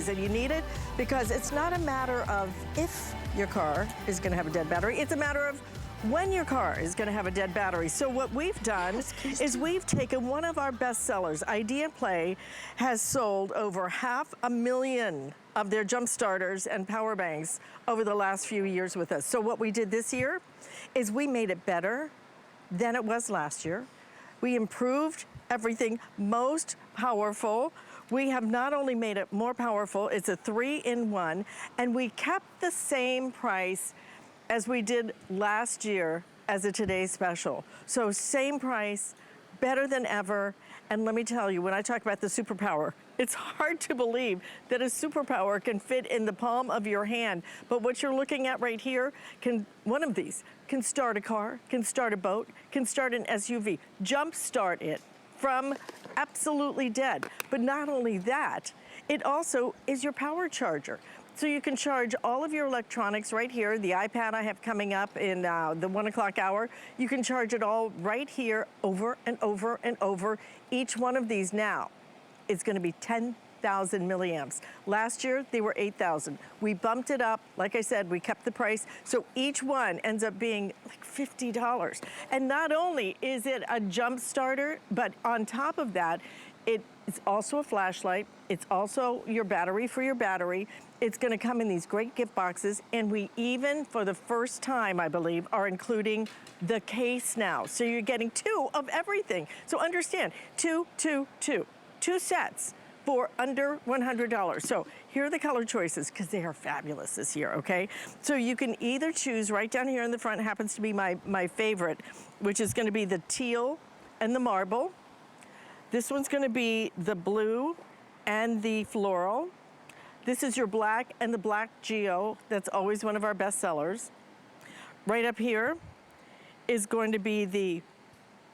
reason you need it, because it's not a matter of if your car is gonna have a dead battery, it's a matter of when your car is gonna have a dead battery. So what we've done is we've taken one of our best sellers. iDeaPLAY has sold over 500,000 of their jump starters and power banks over the last few years with us. So what we did this year is we made it better than it was last year. We improved everything, most powerful. We have not only made it more powerful, it's a 3-in-1, and we kept the same price as we did last year as a today's special. So same price, better than ever. And let me tell you, when I talk about the superpower, it's hard to believe that a superpower can fit in the palm of your hand. But what you're looking at right here, one of these can start a car, can start a boat, can start an SUV, jumpstart it from absolutely dead. But not only that, it also is your power charger. So you can charge all of your electronics right here. The iPad I have coming up in the 1 o'clock hour. You can charge it all right here over and over and over. Each one of these now is gonna be 10,000 milliamps. Last year, they were 8,000. We bumped it up. Like I said, we kept the price. So each one ends up being like $50. And not only is it a jump starter, but on top of that, it's also a flashlight. It's also your battery for your battery. It's gonna come in these great gift boxes, and we even, for the first time, I believe, are including the case now. So you're getting 2 of everything. So understand, two sets for under $100. So here are the color choices, because they are fabulous this year, okay? So you can either choose, right down here in the front, happens to be my favorite, which is gonna be the teal and the marble. This one's gonna be the blue and the floral. This is your black and the black geo. That's always one of our best sellers. Right up here is going to be the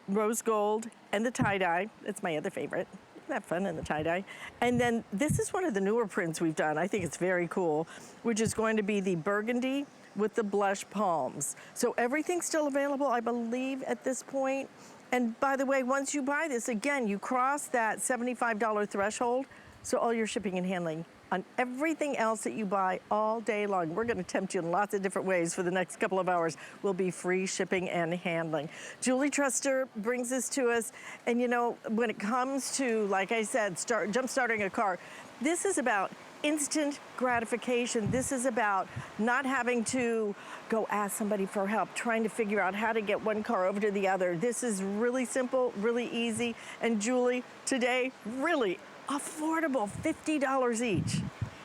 rose gold and the tie-dye. That's my other favorite. Isn't that fun in the tie-dye? And then this is one of the newer prints we've done. I think it's very cool, which is going to be the burgundy with the blush palms. So everything's still available, I believe, at this point. And by the way, once you buy this, again, you cross that $75 threshold, so all your shipping and handling on everything else that you buy all day long, we're gonna tempt you in lots of different ways for the next couple of hours, will be free shipping and handling. Julie Truster brings this to us, and you know, when it comes to, like I said, jump starting a car, this is about instant gratification. This is about not having to go ask somebody for help, trying to figure out how to get one car over to the other. This is really simple, really easy. And Julie, today, really affordable, $50 each.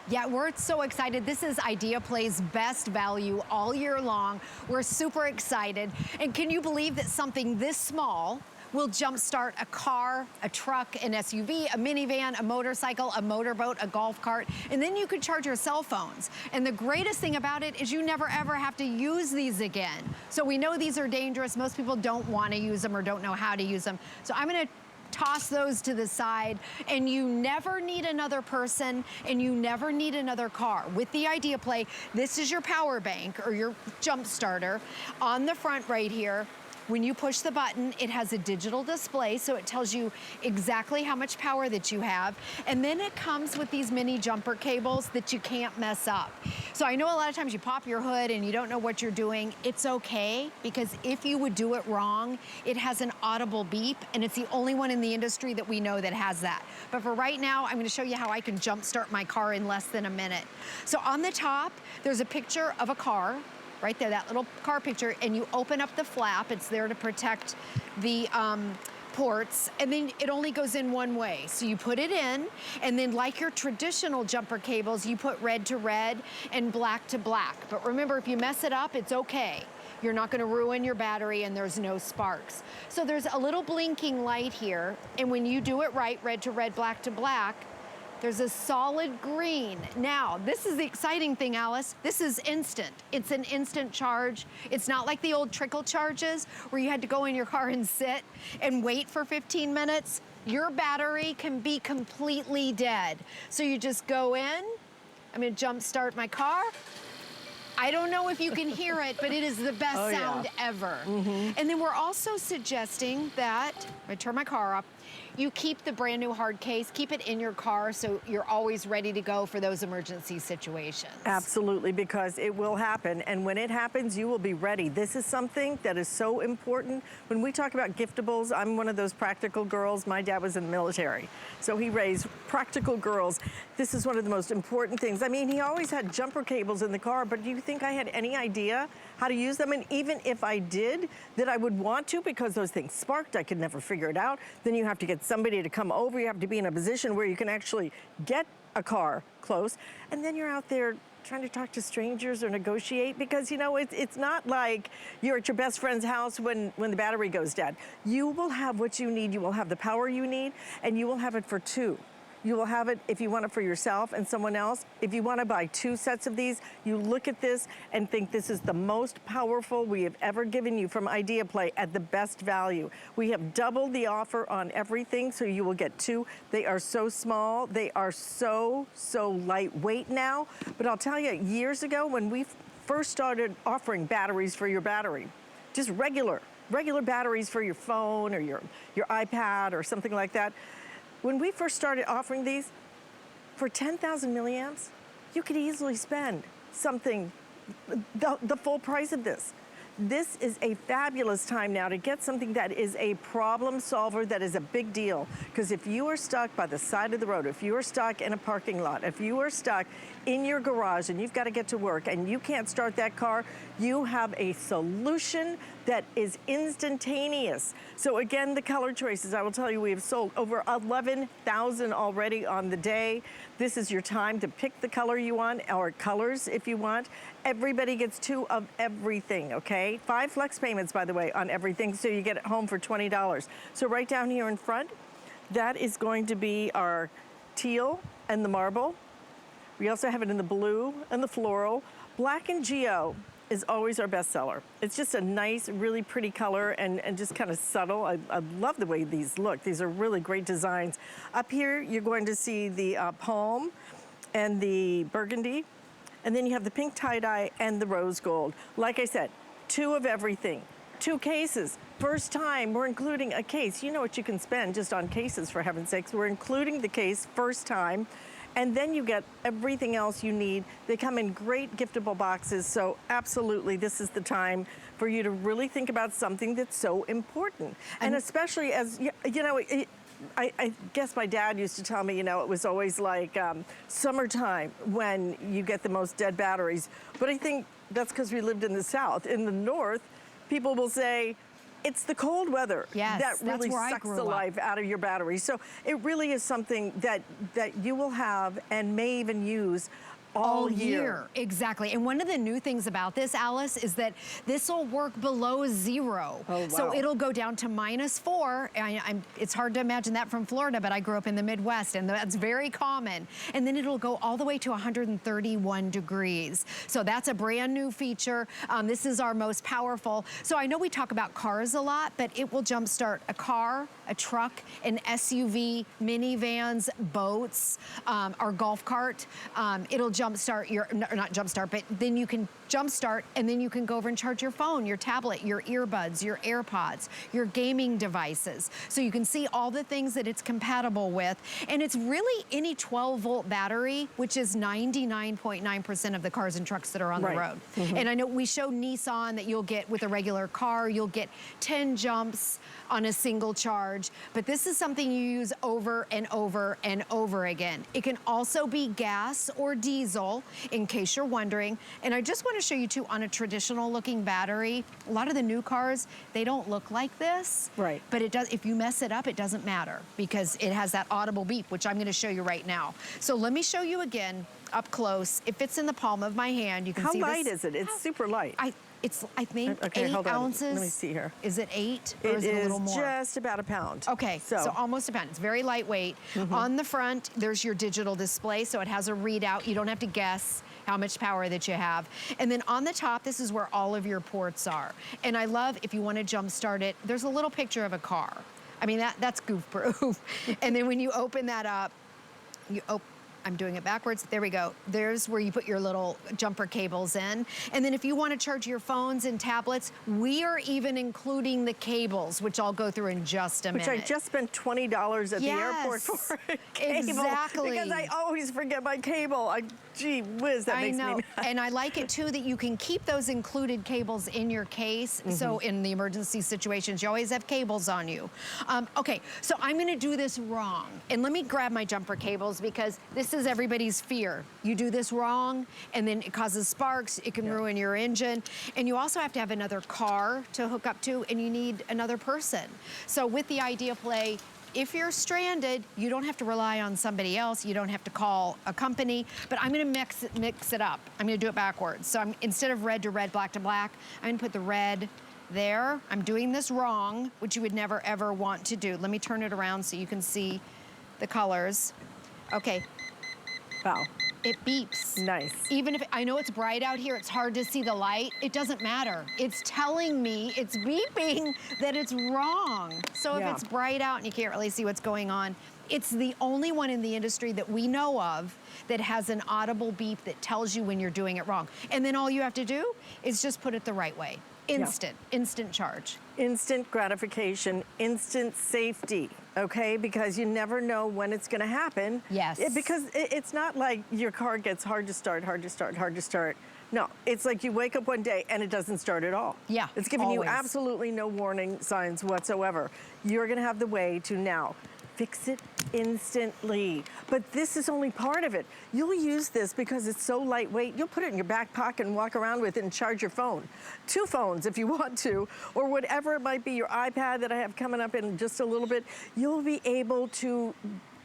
Yeah, we're so excited. This is iDeaPlay's best value all year long. We're super excited. And can you believe that something this small will jumpstart a car, a truck, an SUV, a minivan, a motorcycle, a motorboat, a golf cart, and then you could charge your cell phones. And the greatest thing about it is you never ever have to use these again. So we know these are dangerous. Most people don't want to use them or don't know how to use them. So I'm gonna toss those to the side, and you never need another person, and you never need another car. With the iDeaPLAY, this is your power bank or your jump starter. On the front right here, when you push the button, it has a digital display, so it tells you exactly how much power that you have. And then it comes with these mini jumper cables that you can't mess up. So I know a lot of times you pop your hood and you don't know what you're doing. It's okay, because if you would do it wrong, it has an Audible Beep, and it's the only one in the industry that we know that has that. But for right now, I'm gonna show you how I can jumpstart my car in less than a minute. So on the top, there's a picture of a car, right there, that little car picture, and you open up the flap. It's there to protect the ports, and then it only goes in one way. So you put it in, and then like your traditional jumper cables, you put red to red and black to black. But remember, if you mess it up, it's okay. You're not gonna ruin your battery, and there's no sparks. So there's a little blinking light here, and when you do it right, red to red, black to black, there's a solid green. Now, this is the exciting thing, Alice. This is instant. It's an instant charge. It's not like the old trickle charges where you had to go in your car and sit and wait for 15 minutes. Your battery can be completely dead. So you just go in. I'm gonna jump start my car. I don't know if you can hear it, but it is the best sound ever. And then we're also suggesting that, I'm gonna turn my car up, you keep the brand new hard case, keep it in your car so you're always ready to go for those emergency situations. Absolutely, because it will happen, and when it happens, you will be ready. This is something that is so important. When we talk about giftables, I'm one of those practical girls. My dad was in the military, so he raised practical girls. This is one of the most important things. I mean, he always had jumper cables in the car, but do you think I had any idea how to use them? And even if I did, that I would want to, because those things sparked, I could never figure it out. Then you have to get somebody to come over. You have to be in a position where you can actually get a car close, and then you're out there trying to talk to strangers or negotiate, because you know it's not like you're at your best friend's house when the battery goes dead. You will have what you need, you will have the power you need, and you will have it for two. You will have it if you want it for yourself and someone else. If you want to buy 2 sets of these, you look at this and think this is the most powerful we have ever given you from iDeaPLAY at the best value. We have doubled the offer on everything, so you will get 2. They are so small. They are so lightweight now. But I'll tell you, years ago when we first started offering batteries for your battery, just regular batteries for your phone or your iPad or something like that, when we first started offering these, for 10,000 milliamps, you could easily spend something, the full price of this. This is a fabulous time now to get something that is a problem solver, that is a big deal. Because if you are stuck by the side of the road, if you are stuck in a parking lot, if you are stuck in your garage and you've got to get to work and you can't start that car, you have a solution that is instantaneous. So again, the color choices, I will tell you, we have sold over 11,000 already on the day. This is your time to pick the color you want, or colors if you want. Everybody gets 2 of everything, okay? 5 flex payments, by the way, on everything, so you get it home for $20. So right down here in front, that is going to be our teal and the marble. We also have it in the blue and the floral. Black and Geo is always our best seller. It's just a nice, really pretty color and just kind of subtle. I love the way these look. These are really great designs. Up here, you're going to see the palm and the burgundy. And then you have the pink tie-dye and the rose gold. Like I said, 2 of everything. 2 cases. First time we're including a case. You know what you can spend just on cases, for heaven's sakes. We're including the case first time. And then you get everything else you need. They come in great giftable boxes, so absolutely this is the time for you to really think about something that's so important. And especially as, you know, I guess my dad used to tell me, you know, it was always like summertime when you get the most dead batteries. But I think that's because we lived in the South. In the North, people will say, it's the cold weather that really sucks the life out of your battery. So it really is something that you will have and may even use all year. Exactly. And one of the new things about this, Alice, is that this will work below 0. Oh, wow. So it'll go down to -4. It's hard to imagine that from Florida, but I grew up in the Midwest, and that's very common. And then it'll go all the way to 131 degrees. So that's a brand new feature. This is our most powerful. So I know we talk about cars a lot, but it will jumpstart a car, a truck, an SUV, minivans, boats, our golf cart. It'll jumpstart your, not jumpstart, but then you can jumpstart and then you can go over and charge your phone, your tablet, your earbuds, your AirPods, your gaming devices. So you can see all the things that it's compatible with. And it's really any 12-volt battery, which is 99.9% of the cars and trucks that are on the road. And I know we showed Nissan that you'll get with a regular car, you'll get 10 jumps on a single charge, but this is something you use over and over and over again. It can also be gas or diesel, in case you're wondering. And I just want to show you too, on a traditional looking battery, a lot of the new cars, they don't look like this. Right. But it does, if you mess it up, it doesn't matter because it has that Audible Beep, which I'm going to show you right now. So let me show you again up close. It fits in the palm of my hand. You can see this. How light is it? It's super light. It's, I think, okay, 8 ounces. Let me see here. Is it 8 or is it a little more? It is just about a pound. Okay, so almost a pound. It's very lightweight. On the front, there's your digital display, so it has a readout. You don't have to guess how much power that you have. And then on the top, this is where all of your ports are. And I love, if you want to jump start it, there's a little picture of a car. I mean, that's goof-proof. And then when you open that up, you I'm doing it backwards. There we go. There's where you put your little jumper cables in. And then if you want to charge your phones and tablets, we are even including the cables, which I'll go through in just a minute. Which I just spent $20 at the airport for a cable. Exactly. Because I always forget my cable. Gee whiz, that makes me mad. And I like it too that you can keep those included cables in your case. So in the emergency situations, you always have cables on you. Okay, so I'm gonna do this wrong. And let me grab my jumper cables because this is everybody's fear. You do this wrong and then it causes sparks, it can ruin your engine. And you also have to have another car to hook up to and you need another person. So with the iDeaPLAY, if you're stranded, you don't have to rely on somebody else. You don't have to call a company, but I'm gonna mix it up. I'm gonna do it backwards. So instead of red to red, black to black, I'm gonna put the red there. I'm doing this wrong, which you would never ever want to do. Let me turn it around so you can see the colors. Okay. Wow. It beeps. Nice. Even if, I know it's bright out here, it's hard to see the light, it doesn't matter. It's telling me, it's beeping that it's wrong. So if it's bright out and you can't really see what's going on, it's the only one in the industry that we know of that has an audible beep that tells you when you're doing it wrong. And then all you have to do is just put it the right way. Instant charge. Instant gratification, instant safety, okay? Because you never know when it's gonna happen. Yes. Because it's not like your car gets hard to start, hard to start, hard to start. No, it's like you wake up one day and it doesn't start at all. Yeah, it's giving always. you absolutely no warning signs whatsoever. You're gonna have the way to now fix it instantly. But this is only part of it. You'll use this because it's so lightweight. You'll put it in your back pocket and walk around with it and charge your phone. 2 phones if you want to, or whatever it might be, your iPad that I have coming up in just a little bit. You'll be able to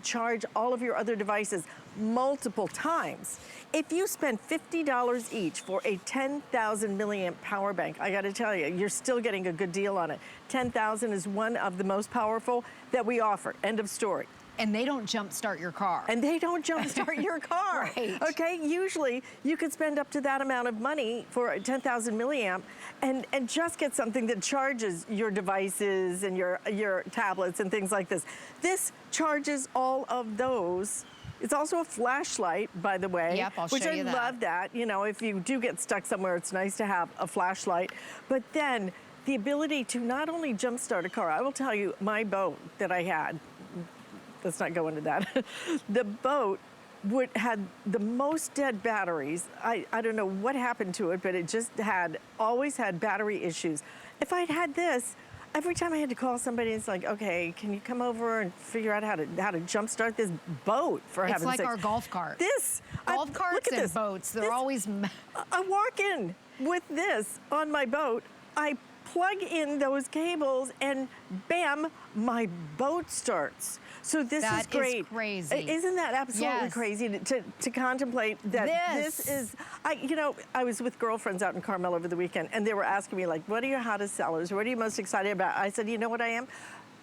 charge all of your other devices multiple times. If you spend $50 each for a 10,000 milliamp power bank, I gotta tell you, you're still getting a good deal on it. 10,000 is one of the most powerful that we offer, end of story. And they don't jumpstart your car. And they don't jumpstart your car. Right. Okay, usually you could spend up to that amount of money for a 10,000 milliamp and just get something that charges your devices and your tablets and things like this. This charges all of those. It's also a flashlight, by the way. Yep, I'll show you that. Which I love that. You know, if you do get stuck somewhere, it's nice to have a flashlight. But then the ability to not only jumpstart a car, I will tell you, my boat that I had, let's not go into that. The boat had the most dead batteries. I don't know what happened to it, but it just always had battery issues. If I'd had this, every time I had to call somebody, it's like, okay, can you come over and figure out how to jumpstart this boat, for heaven's sakes. It's like our golf cart. Golf carts look at and this. boats, they're always... I walk in with this on my boat. I plug in those cables and bam, my boat starts. So this is great. That is crazy. Isn't that absolutely crazy to contemplate that this is, you know, I was with girlfriends out in Carmel over the weekend and they were asking me like, what are your hottest sellers? What are you most excited about? I said, you know what I am?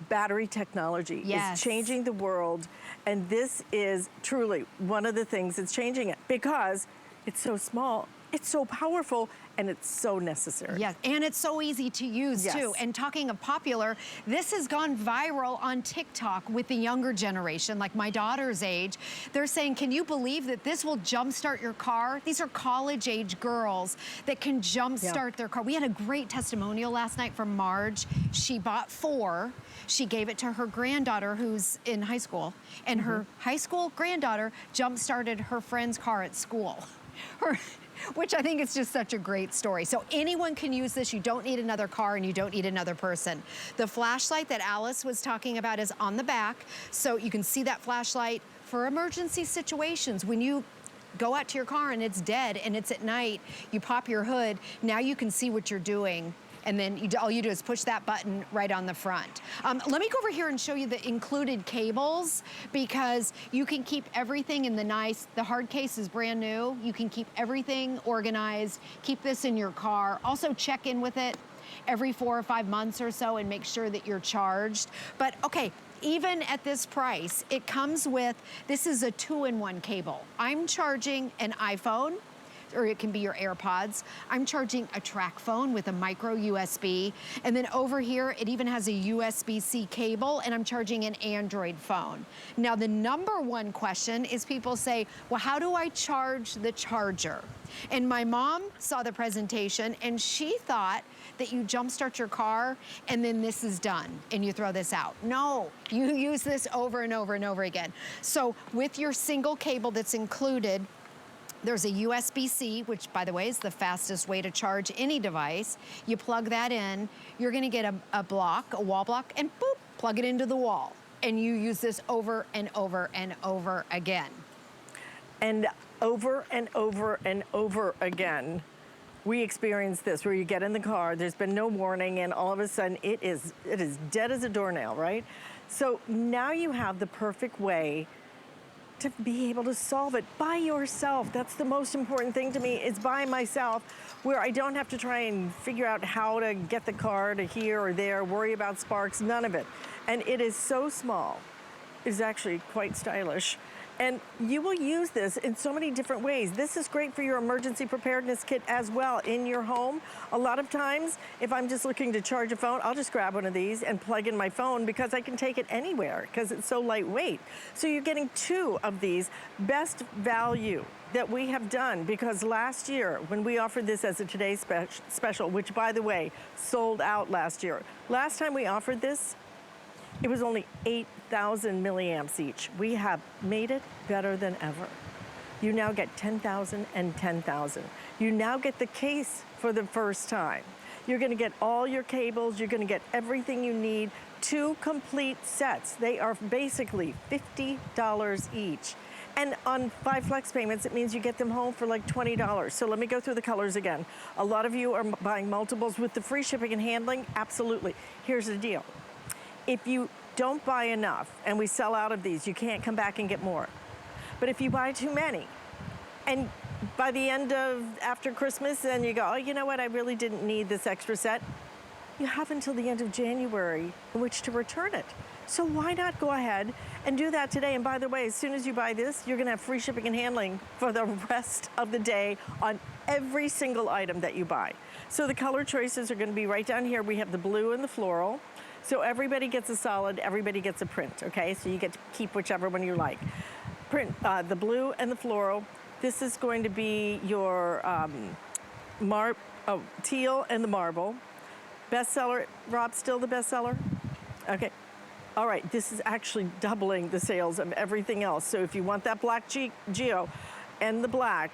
Battery technology is changing the world. And this is truly one of the things that's changing it because it's so small, it's so powerful, and it's so necessary. Yes, and it's so easy to use too. And talking of popular, this has gone viral on TikTok with the younger generation, like my daughter's age. They're saying, can you believe that this will jumpstart your car? These are college-age girls that can jumpstart their car. We had a great testimonial last night from Marge. She bought 4. She gave it to her granddaughter who's in high school, and her high school granddaughter jump-started her friend's car at school. Which I think is just such a great story. So anyone can use this. You don't need another car and you don't need another person. The flashlight that Alice was talking about is on the back. So you can see that flashlight for emergency situations. When you go out to your car and it's dead and it's at night, you pop your hood, now you can see what you're doing. And then all you do is push that button right on the front. Let me go over here and show you the included cables because you can keep everything in the hard case is brand new. You can keep everything organized, keep this in your car. Also check in with it every 4 or 5 months or so and make sure that you're charged. But okay, even at this price, it comes with, this is a 2-in-1 cable. I'm charging an iPhone, or it can be your AirPods. I'm charging a track phone with a micro USB. And then over here, it even has a USB-C cable, and I'm charging an Android phone. Now, the number one question is people say, well, how do I charge the charger? And my mom saw the presentation, and she thought that you jumpstart your car and then this is done and you throw this out. No, you use this over and over and over again. So with your single cable that's included, there's a USB-C, which by the way is the fastest way to charge any device. You plug that in, you're gonna get a block, a wall block, and boop, plug it into the wall. And you use this over and over and over again. And over and over and over again, we experience this where you get in the car, there's been no warning, and all of a sudden it is dead as a doornail, right? So now you have the perfect way to be able to solve it by yourself. That's the most important thing to me, is by myself, where I don't have to try and figure out how to get the car to here or there, worry about sparks, none of it. And it is so small. It is actually quite stylish. And you will use this in so many different ways. This is great for your emergency preparedness kit as well in your home. A lot of times, if I'm just looking to charge a phone, I'll just grab one of these and plug in my phone because I can take it anywhere because it's so lightweight. So you're getting 2 of these best value that we have done, because last year when we offered this as a today's special, which by the way, sold out last year. Last time we offered this, it was only 8,000 milliamps each. We have made it better than ever. You now get 10,000 and 10,000. You now get the case for the first time. You're gonna get all your cables, you're gonna get everything you need, 2 complete sets. They are basically $50 each. And on 5 flex payments, it means you get them home for like $20. So let me go through the colors again. A lot of you are buying multiples with the free shipping and handling, absolutely. Here's the deal. If you don't buy enough and we sell out of these, you can't come back and get more. But if you buy too many, and by the end of after Christmas, then you go, oh, you know what, I really didn't need this extra set, you have until the end of January in which to return it. So why not go ahead and do that today? And by the way, as soon as you buy this, you're gonna have free shipping and handling for the rest of the day on every single item that you buy. So the color choices are gonna be right down here. We have the blue and the floral. So everybody gets a solid, everybody gets a print, okay? So you get to keep whichever one you like. Print, the blue and the floral. This is going to be your teal and the marble. Bestseller, Rob, still the bestseller? Okay. All right, this is actually doubling the sales of everything else. So if you want that black Geo and the black,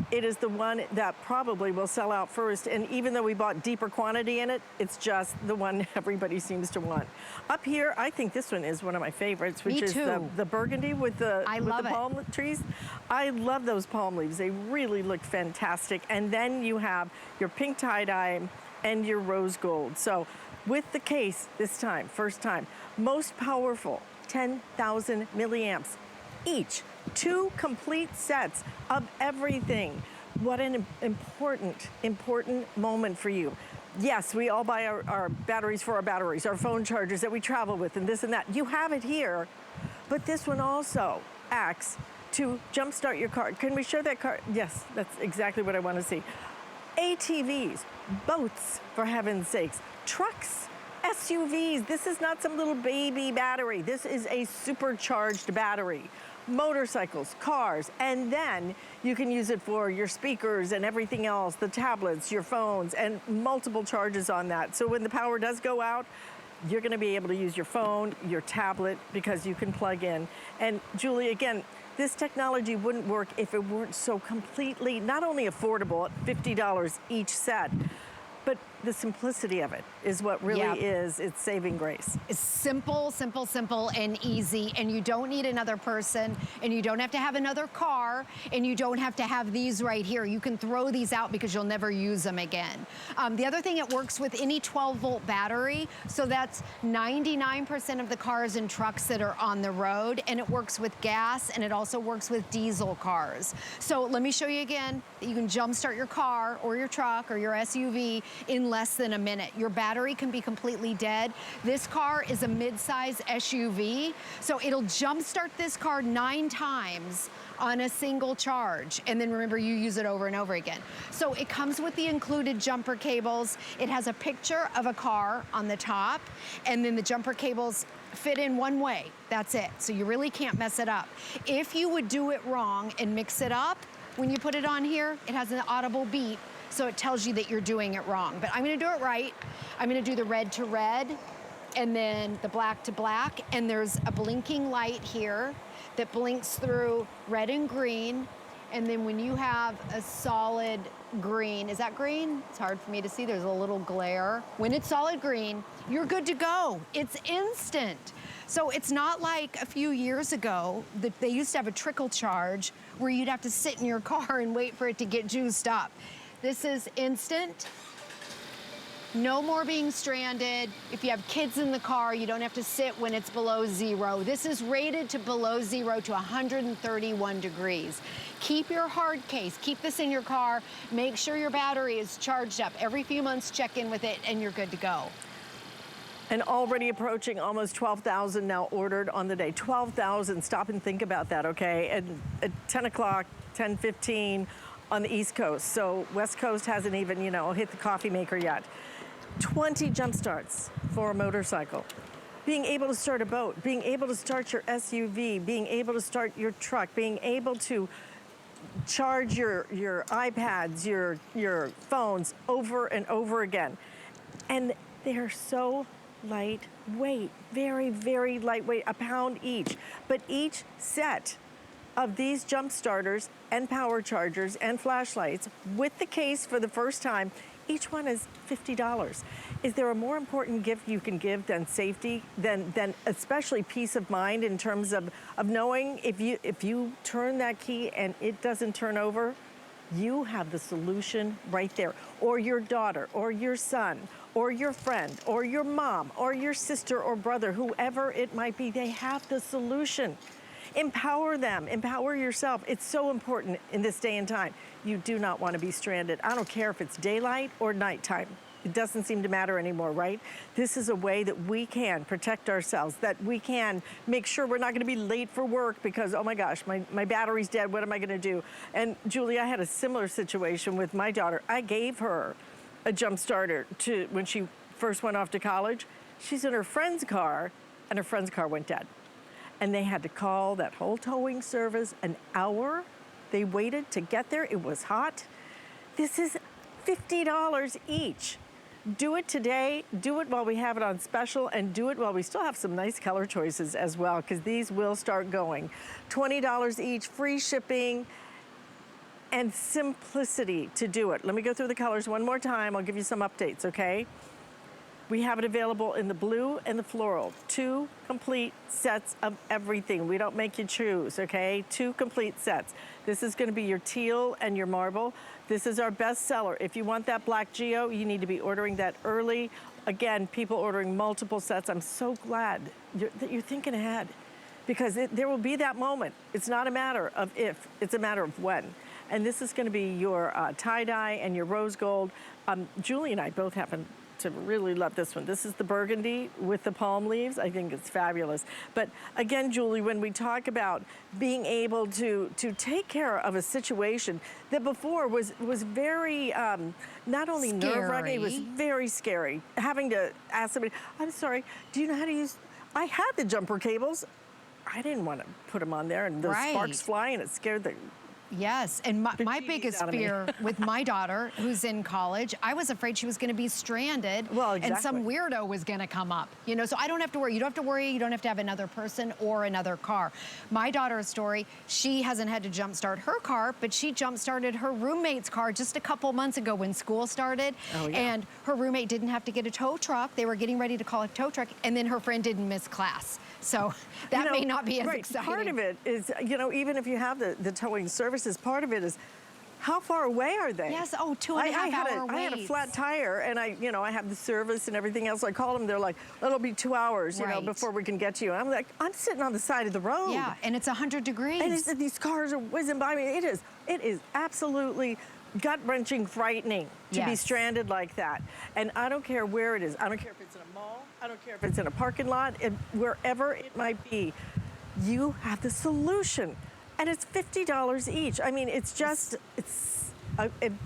it is the one that probably will sell out first. And even though we bought deeper quantity in it, it's just the one everybody seems to want. Up here, I think this one is one of my favorites, which is the burgundy with the palm trees. I love those palm leaves. They really look fantastic. And then you have your pink tie-dye and your rose gold. So with the case this time, first time, most powerful, 10,000 milliamps each. 2 complete sets of everything. What an important moment for you. Yes, we all buy our batteries for our batteries, our phone chargers that we travel with, and this and that. You have it here, but this one also acts to jumpstart your car. Can we show that car? Yes, that's exactly what I want to see. ATVs, boats, for heaven's sakes, trucks, SUVs. This is not some little baby battery. This is a supercharged battery. Motorcycles, cars, and then you can use it for your speakers and everything else, the tablets, your phones, and multiple charges on that. So when the power does go out, you're gonna be able to use your phone, your tablet, because you can plug in. And Julie, again, this technology wouldn't work if it weren't so completely, not only affordable at $50 each set, but the simplicity of it is what really is its saving grace. It's simple, simple, simple, and easy, and you don't need another person, and you don't have to have another car, and you don't have to have these right here. You can throw these out because you'll never use them again. The other thing, it works with any 12-volt battery, so that's 99% of the cars and trucks that are on the road, and it works with gas, and it also works with diesel cars. So let me show you again that you can jumpstart your car or your truck or your SUV in less than a minute. Your battery can be completely dead. This car is a mid-size SUV, so it'll jumpstart this car 9 times on a single charge. And then remember, you use it over and over again. So it comes with the included jumper cables. It has a picture of a car on the top, and then the jumper cables fit in one way. That's it. So you really can't mess it up. If you would do it wrong and mix it up, when you put it on here, it has an audible beep, so it tells you that you're doing it wrong. But I'm gonna do it right. I'm gonna do the red to red, and then the black to black, and there's a blinking light here that blinks through red and green, and then when you have a solid green, is that green? It's hard for me to see, there's a little glare. When it's solid green, you're good to go. It's instant. So it's not like a few years ago that they used to have a trickle charge where you'd have to sit in your car and wait for it to get juiced up. This is instant. No more being stranded. If you have kids in the car, you don't have to sit when it's below 0. This is rated to below 0 to 131 degrees. Keep your hard case, keep this in your car. Make sure your battery is charged up. Every few months, check in with it and you're good to go. And already approaching almost 12,000 now ordered on the day. 12,000, stop and think about that, okay? And at 10 o'clock, 10:15 on the East Coast. So West Coast hasn't even, you know, hit the coffee maker yet. 20 jump starts for a motorcycle. Being able to start a boat, being able to start your SUV, being able to start your truck, being able to charge your iPads, your phones over and over again. And they're so lightweight, very, very lightweight, a pound each. But each set of these jump starters and power chargers and flashlights with the case for the first time, each one is $50. Is there a more important gift you can give than safety, than especially peace of mind in terms of knowing if you turn that key and it doesn't turn over, you have the solution right there. Or your daughter, or your son, or your friend, or your mom, or your sister or brother, whoever it might be, they have the solution. Empower them, empower yourself. It's so important in this day and time. You do not want to be stranded. I don't care if it's daylight or nighttime. It doesn't seem to matter anymore, right? This is a way that we can protect ourselves, that we can make sure we're not going to be late for work because, oh my gosh, my battery's dead, what am I going to do? And Julie, I had a similar situation with my daughter. I gave her a jump starter when she first went off to college. She's in her friend's car, and her friend's car went dead. And they had to call that whole towing service an hour. They waited to get there. It was hot. This is $50 each. Do it today, do it while we have it on special, and do it while we still have some nice color choices as well, because these will start going. $20 each, free shipping, and simplicity to do it. Let me go through the colors one more time. I'll give you some updates, okay? We have it available in the blue and the floral. 2 complete sets of everything. We don't make you choose, okay? 2 complete sets. This is gonna be your teal and your marble. This is our best seller. If you want that black geo, you need to be ordering that early. Again, people ordering multiple sets. I'm so glad that you're thinking ahead, because there will be that moment. It's not a matter of if, it's a matter of when. And this is gonna be your tie-dye and your rose gold. Julie and I both happen to really love this one. This is the burgundy with the palm leaves. I think it's fabulous. But again, Julie, when we talk about being able to take care of a situation that before was very, not only nerve-wracking, it was very scary. Having to ask somebody, I'm sorry, do you know how to use, I had the jumper cables. I didn't want to put them on there and those sparks fly, and it scared the Yes, and my biggest fear with my daughter, who's in college, I was afraid she was going to be stranded, and some weirdo was going to come up. You know, so I don't have to worry. You don't have to worry. You don't have to have another person or another car. My daughter's story, she hasn't had to jump start her car, but she jump started her roommate's car just a couple months ago when school started. Oh, yeah. And her roommate didn't have to get a tow truck. They were getting ready to call a tow truck, and then her friend didn't miss class. So that may not be as exciting. Part of it is, you know, even if you have the towing services, part of it is how far away are they? Yes, 2.5 hour waits. I had a flat tire, and I have the service and everything else. I called them, they're like, it'll be 2 hours, you know, before we can get to you. And I'm like, I'm sitting on the side of the road. Yeah, and it's 100 degrees. And these cars are whizzing by me. It is absolutely gut-wrenching frightening to be stranded like that. And I don't care where it is. I don't care if it's in a mall. I don't care if it's in a parking lot. Wherever it might be, you have the solution. And it's $50 each. I mean, it's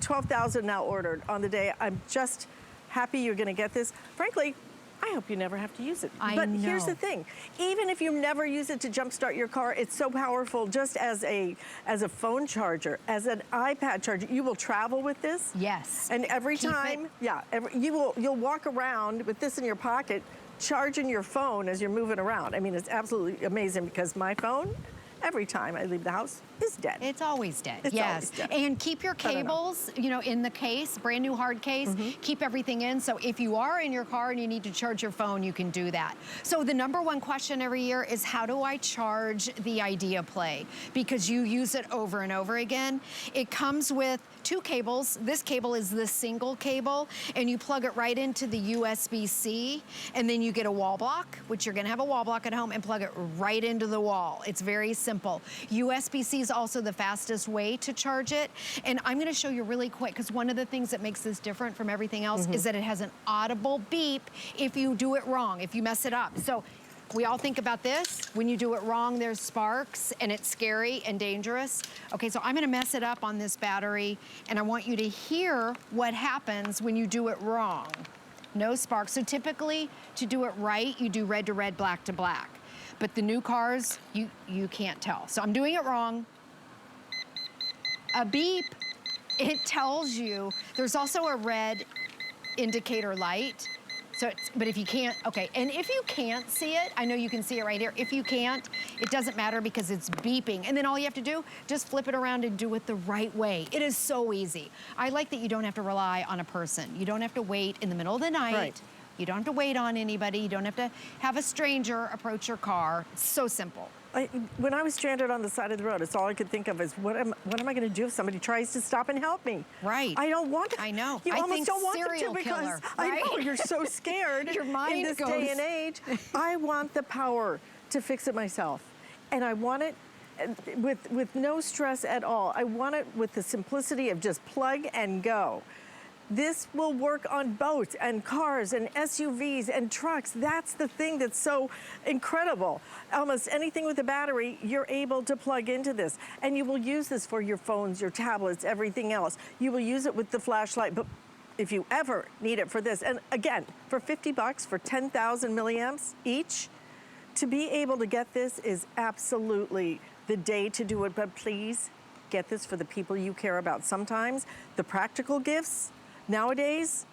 12,000 now ordered on the day. I'm just happy you're gonna get this. Frankly, I hope you never have to use it. But here's the thing, even if you never use it to jumpstart your car, it's so powerful just as a phone charger, as an iPad charger. You will travel with this. Yes. And every time, you'll walk around with this in your pocket, charging your phone as you're moving around. I mean, it's absolutely amazing because my phone, every time I leave the house, is dead. It's always dead, it's yes. Always dead. And keep your cables, you know, in the case, brand new hard case. Keep everything in, so if you are in your car and you need to charge your phone, you can do that. So the #1 question every year is, how do I charge the iDeaPLAY? Because you use it over and over again. It comes with 2 cables. This cable is the single cable, and you plug it right into the USB-C, and then you get a wall block, which you're gonna have a wall block at home, and plug it right into the wall. It's very simple. USB-C is also the fastest way to charge it, and I'm gonna show you really quick, because one of the things that makes this different from everything else is that it has an audible beep if you do it wrong, if you mess it up. So we all think about this. When you do it wrong, there's sparks, and it's scary and dangerous. Okay, so I'm gonna mess it up on this battery, and I want you to hear what happens when you do it wrong. No sparks. So typically, to do it right, you do red to red, black to black. But the new cars, you can't tell. So I'm doing it wrong. A beep, it tells you. There's also a red indicator light. So but if you can't, okay, and if you can't see it, I know you can see it right here. If you can't, it doesn't matter because it's beeping. And then all you have to do, just flip it around and do it the right way. It is so easy. I like that you don't have to rely on a person. You don't have to wait in the middle of the night. Right. You don't have to wait on anybody. You don't have to have a stranger approach your car. It's so simple. When I was stranded on the side of the road, it's all I could think of is, what am I going to do if somebody tries to stop and help me? Right. I don't want to. I know. You I almost think don't want serial to because killer, I right? know you're so scared Your mind in this goes. day and age. I want the power to fix it myself, and I want it with no stress at all. I want it with the simplicity of just plug and go. This will work on boats and cars and SUVs and trucks. That's the thing that's so incredible. Almost anything with a battery, you're able to plug into this. And you will use this for your phones, your tablets, everything else. You will use it with the flashlight, but if you ever need it for this, and again, for $50 for 10,000 milliamps each, to be able to get this is absolutely the day to do it, but please get this for the people you care about. Sometimes the practical gifts, nowadays,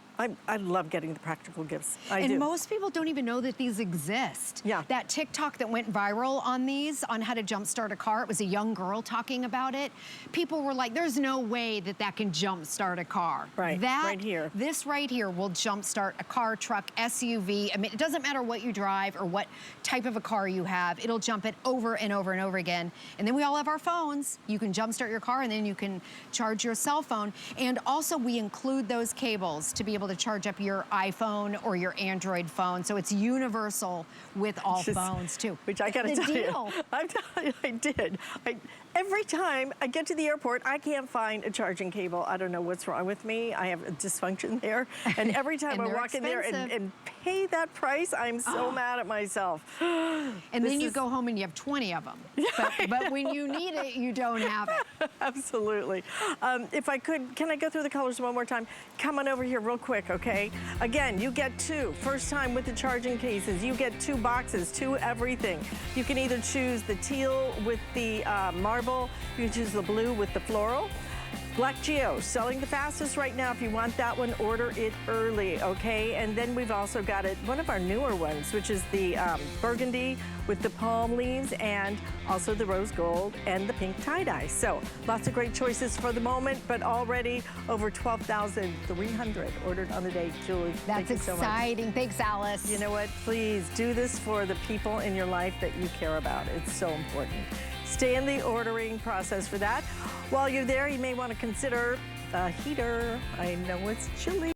I love getting the practical gifts. I do. And most people don't even know that these exist. Yeah. That TikTok that went viral on these, on how to jumpstart a car, it was a young girl talking about it. People were like, there's no way that that can jumpstart a car. Right, right here. This right here will jumpstart a car, truck, SUV. I mean, it doesn't matter what you drive or what type of a car you have. It'll jump it over and over and over again. And then we all have our phones. You can jumpstart your car and then you can charge your cell phone. And also we include those cables to be able to charge up your iPhone or your Android phone. So it's universal with all phones too. Which I gotta tell you, I'm telling you, I did. Every time I get to the airport, I can't find a charging cable. I don't know what's wrong with me. I have a dysfunction there. And every time I walk in there and pay that price, I'm so mad at myself. And then you go home and you have 20 of them. But when you need it, you don't have it. Absolutely. If I could, can I go through the colors one more time? Come on over here real quick, okay? Again, you get 2. First time with the charging cases, you get 2 boxes, 2 everything. You can either choose the teal with the marble, you can choose the blue with the floral. Black Geo, selling the fastest right now. If you want that one, order it early, okay? And then we've also got one of our newer ones, which is the burgundy with the palm leaves and also the rose gold and the pink tie-dye. So lots of great choices for the moment, but already over 12,300 ordered on the day. Julie, that's thank you so much. Exciting. Thanks, Alice. You know what? Please do this for the people in your life that you care about. It's so important. Stay in the ordering process for that. While you're there, you may want to consider a heater. I know it's chilly.